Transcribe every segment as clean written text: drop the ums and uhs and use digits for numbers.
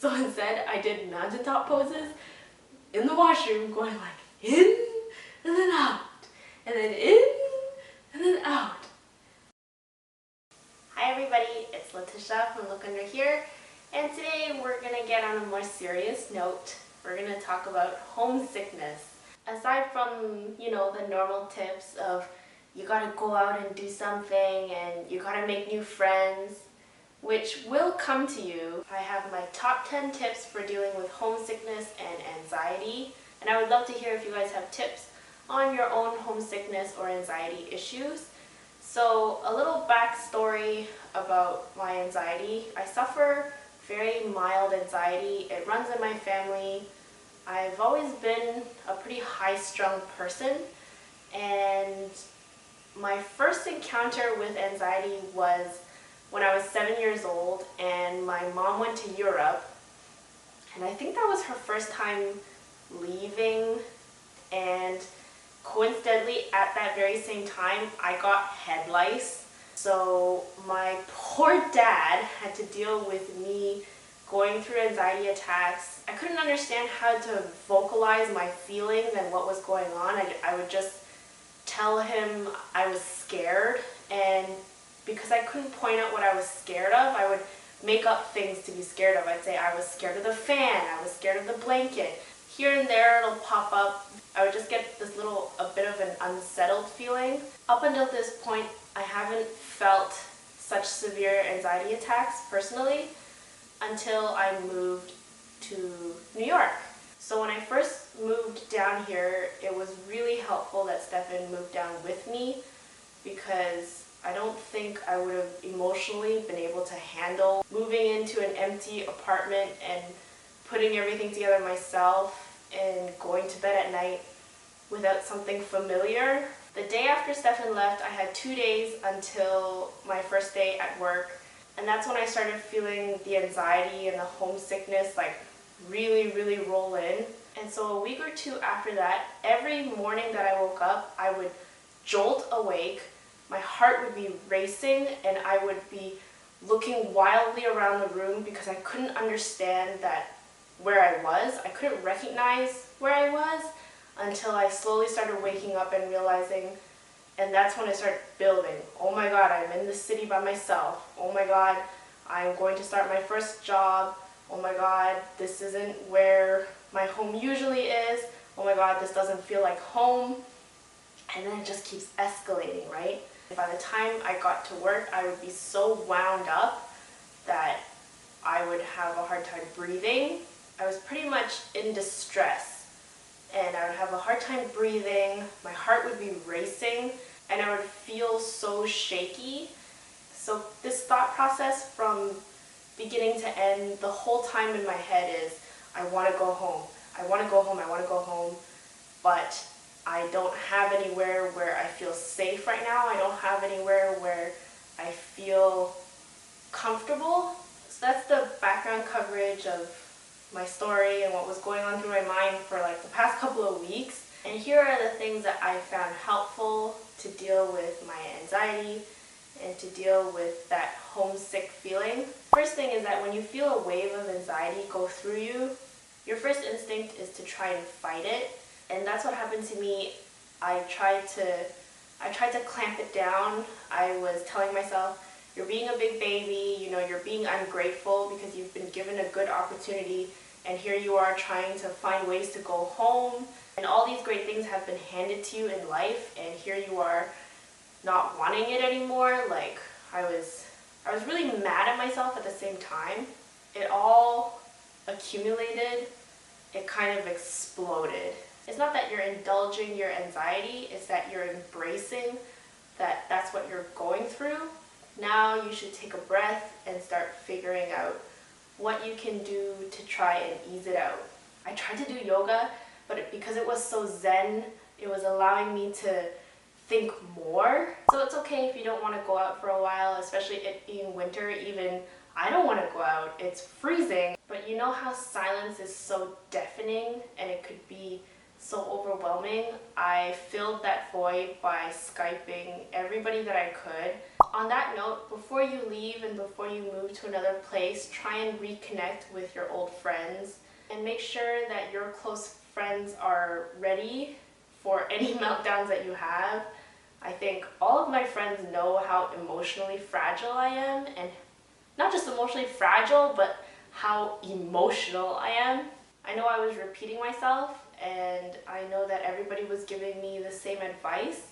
So instead, I did mountaintop poses in the washroom, going like in and then out, and then in and then out. Hi everybody, it's Letitia from Look Under Here, and today we're going to get on a more serious note. We're going to talk about homesickness. Aside from, the normal tips of you gotta go out and do something and you gotta make new friends, which will come to you, I have my top 10 tips for dealing with homesickness and anxiety. And I would love to hear if you guys have tips on your own homesickness or anxiety issues. So a little backstory about my anxiety. I suffer very mild anxiety. It runs in my family. I've always been a pretty high-strung person, and my first encounter with anxiety was when I was 7 years old and my mom went to Europe, and I think that was her first time leaving, and coincidentally at that very same time I got head lice. So my poor dad had to deal with me going through anxiety attacks. I couldn't understand how to vocalize my feelings and what was going on. I would just tell him I was scared, and because I couldn't point out what I was scared of, I would make up things to be scared of. I'd say I was scared of the fan, I was scared of the blanket. Here and there it'll pop up. I would just get a bit of an unsettled feeling. Up until this point, I haven't felt such severe anxiety attacks personally until I moved to New York. So when I first moved down here, it was really helpful that Stefan moved down with me, because I don't think I would have emotionally been able to handle moving into an empty apartment and putting everything together myself and going to bed at night without something familiar. The day after Stefan left, I had 2 days until my first day at work, and that's when I started feeling the anxiety and the homesickness really roll in. And so a week or two after that, every morning that I woke up, I would jolt awake, my heart would be racing, and I would be looking wildly around the room because I couldn't understand where I was. I couldn't recognize where I was until I slowly started waking up and realizing, and that's when it started building. Oh my God, I'm in the city by myself. Oh my God, I'm going to start my first job. Oh my God, this isn't where my home usually is. Oh my God, this doesn't feel like home. And then it just keeps escalating, right? By the time I got to work, I would be so wound up that I would have a hard time breathing. I was pretty much in distress, and I would have a hard time breathing. My heart would be racing, and I would feel so shaky. So this thought process from beginning to end, the whole time in my head is, I want to go home. I want to go home. I want to go home. But I don't have anywhere where I feel safe right now. I don't have anywhere where I feel comfortable. So that's the background coverage of my story and what was going on through my mind for the past couple of weeks. And here are the things that I found helpful to deal with my anxiety and to deal with that homesick feeling. First thing is that when you feel a wave of anxiety go through you, your first instinct is to try and fight it. And that's what happened to me. I tried to clamp it down. I was telling myself, you're being a big baby, you're being ungrateful because you've been given a good opportunity, and here you are trying to find ways to go home, and all these great things have been handed to you in life, and here you are not wanting it anymore. I was really mad at myself at the same time. It all accumulated. It kind of exploded. It's not that you're indulging your anxiety, it's that you're embracing that that's what you're going through. Now you should take a breath and start figuring out what you can do to try and ease it out. I tried to do yoga, but because it was so zen, it was allowing me to think more. So it's okay if you don't want to go out for a while, especially it being winter. Even I don't want to go out. It's freezing. But you know how silence is so deafening, and it could be so overwhelming, I filled that void by Skyping everybody that I could. On that note, before you leave and before you move to another place, try and reconnect with your old friends and make sure that your close friends are ready for any meltdowns that you have. I think all of my friends know how emotionally fragile I am, and not just emotionally fragile, but how emotional I am. I know I was repeating myself, and I know that everybody was giving me the same advice,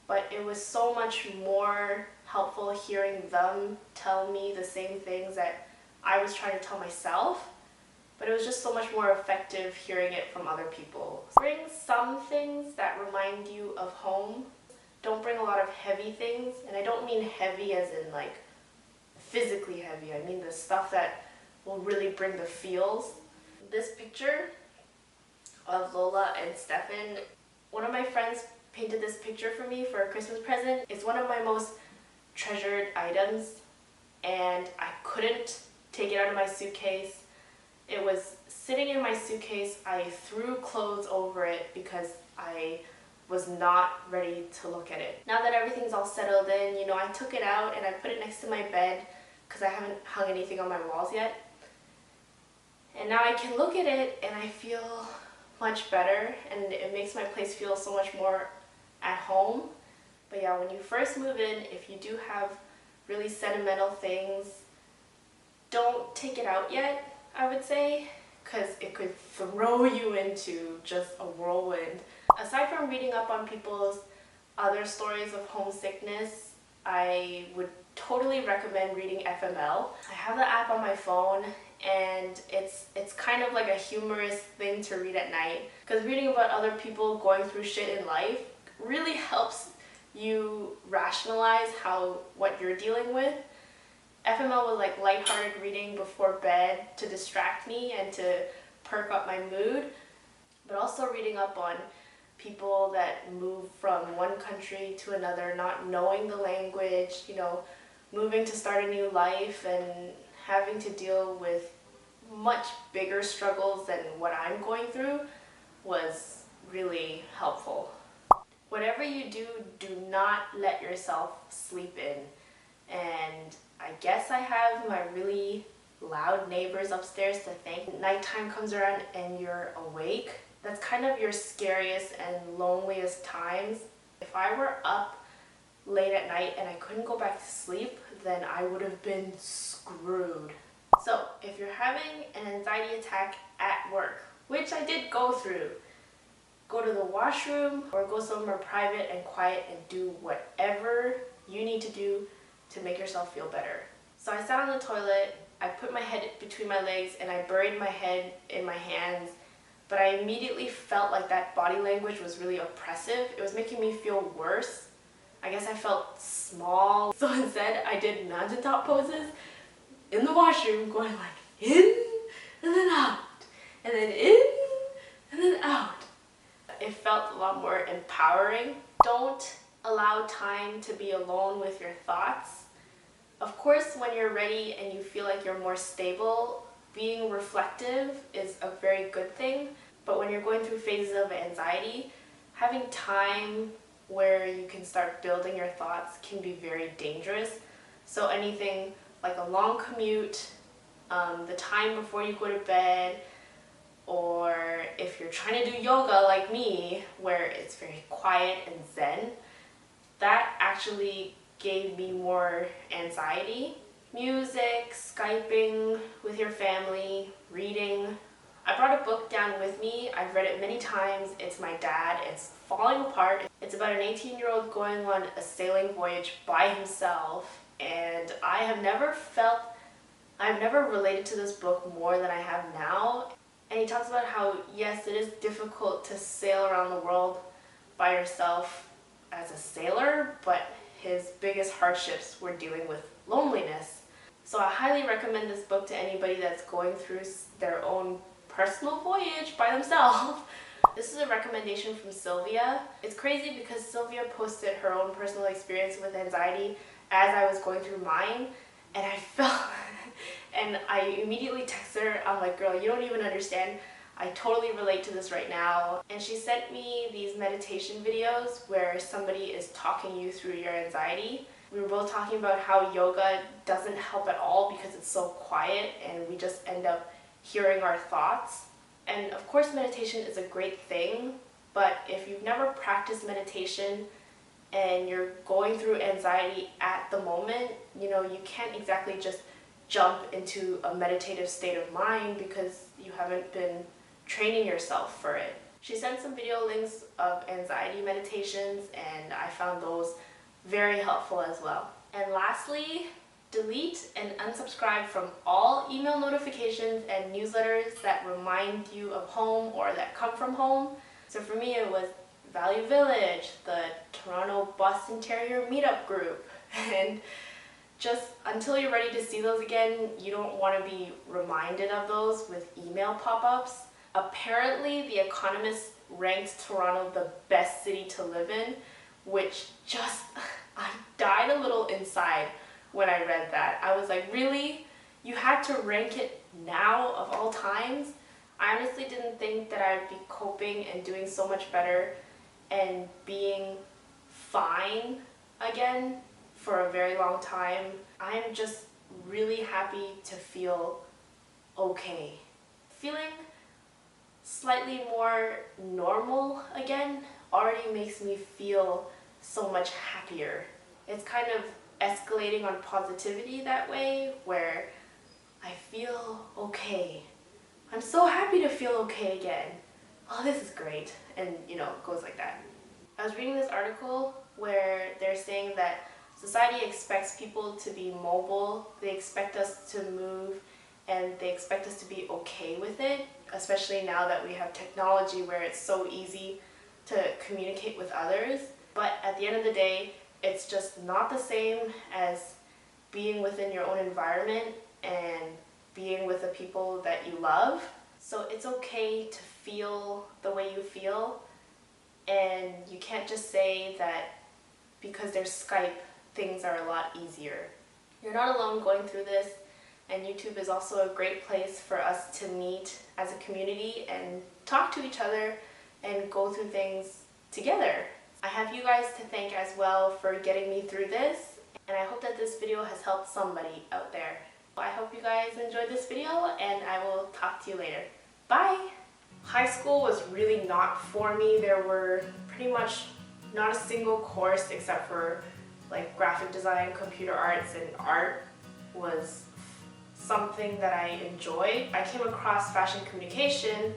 but it was so much more helpful hearing them tell me the same things that I was trying to tell myself, but it was just so much more effective hearing it from other people. Bring some things that remind you of home. Don't bring a lot of heavy things, and I don't mean heavy as in like physically heavy. I mean the stuff that will really bring the feels. This picture of Lola and Stefan, one of my friends painted this picture for me for a Christmas present. It's one of my most treasured items, and I couldn't take it out of my suitcase. It was sitting in my suitcase. I threw clothes over it because I was not ready to look at it. Now that everything's all settled in, you know, I took it out and I put it next to my bed because I haven't hung anything on my walls yet. And now I can look at it and I feel much better, and it makes my place feel so much more at home. But yeah, when you first move in, if you do have really sentimental things, don't take it out yet, I would say, because it could throw you into just a whirlwind. Aside from reading up on people's other stories of homesickness, I would totally recommend reading FML. I have the app on my phone, and it's kind of like a humorous thing to read at night, because reading about other people going through shit in life really helps you rationalize what you're dealing with. FML was like lighthearted reading before bed to distract me and to perk up my mood, but also reading up on people that move from one country to another, not knowing the language, you know, moving to start a new life and having to deal with much bigger struggles than what I'm going through was really helpful. Whatever you do, do not let yourself sleep in. And I guess I have my really loud neighbors upstairs to thank. Nighttime comes around and you're awake. That's kind of your scariest and loneliest times. If I were up late at night and I couldn't go back to sleep, then I would have been screwed. So if you're having an anxiety attack at work, which I did go through, go to the washroom or go somewhere private and quiet and do whatever you need to do to make yourself feel better. So I sat on the toilet, I put my head between my legs, and I buried my head in my hands, but I immediately felt like that body language was really oppressive. It was making me feel worse. I guess I felt small. So instead, I did mountaintop poses in the washroom, going like in and then out, and then in and then out. It felt a lot more empowering. Don't allow time to be alone with your thoughts. Of course, when you're ready and you feel like you're more stable, being reflective is a very good thing. But when you're going through phases of anxiety, having time where you can start building your thoughts can be very dangerous. So anything like a long commute, the time before you go to bed, or if you're trying to do yoga like me, where it's very quiet and zen, that actually gave me more anxiety. Music, Skyping with your family, reading. I brought a book down with me. I've read it many times. It's my dad. It's falling apart. It's about an 18-year-old going on a sailing voyage by himself, and I've never related to this book more than I have now. And he talks about how, yes, it is difficult to sail around the world by yourself as a sailor, but his biggest hardships were dealing with loneliness. So I highly recommend this book to anybody that's going through their own personal voyage by themselves. This is a recommendation from Sylvia. It's crazy because Sylvia posted her own personal experience with anxiety as I was going through mine, and I immediately texted her. I'm like, girl, you don't even understand. I totally relate to this right now. And she sent me these meditation videos where somebody is talking you through your anxiety. We were both talking about how yoga doesn't help at all because it's so quiet and we just end up hearing our thoughts. And of course meditation is a great thing, but if you've never practiced meditation and you're going through anxiety at the moment, you can't exactly just jump into a meditative state of mind because you haven't been training yourself for it. She sent some video links of anxiety meditations and I found those very helpful as well. And lastly, delete and unsubscribe from all email notifications and newsletters that remind you of home or that come from home. So for me it was Value Village, the Toronto Boston Terrier meetup group, and just until you're ready to see those again, you don't want to be reminded of those with email pop-ups. Apparently, The Economist ranked Toronto the best city to live in, which just, I died a little inside when I read that. I was like, really? You had to rank it now of all times? I honestly didn't think that I would be coping and doing so much better and being fine again for a very long time. I'm just really happy to feel okay. Feeling slightly more normal again already makes me feel so much happier. It's kind of escalating on positivity that way, where I feel okay. I'm so happy to feel okay again. Oh, this is great. And it goes like that. I was reading this article where they're saying that society expects people to be mobile, they expect us to move, and they expect us to be okay with it, especially now that we have technology where it's so easy to communicate with others. But at the end of the day, it's just not the same as being within your own environment and being with the people that you love. So it's okay to feel the way you feel, and you can't just say that because there's Skype, things are a lot easier. You're not alone going through this, and YouTube is also a great place for us to meet as a community and talk to each other and go through things together. I have you guys to thank as well for getting me through this, and I hope that this video has helped somebody out there. I hope you guys enjoyed this video, and I will talk to you later. Bye! High school was really not for me. There were pretty much not a single course except for like graphic design, computer arts, and art was something that I enjoyed. I came across fashion communication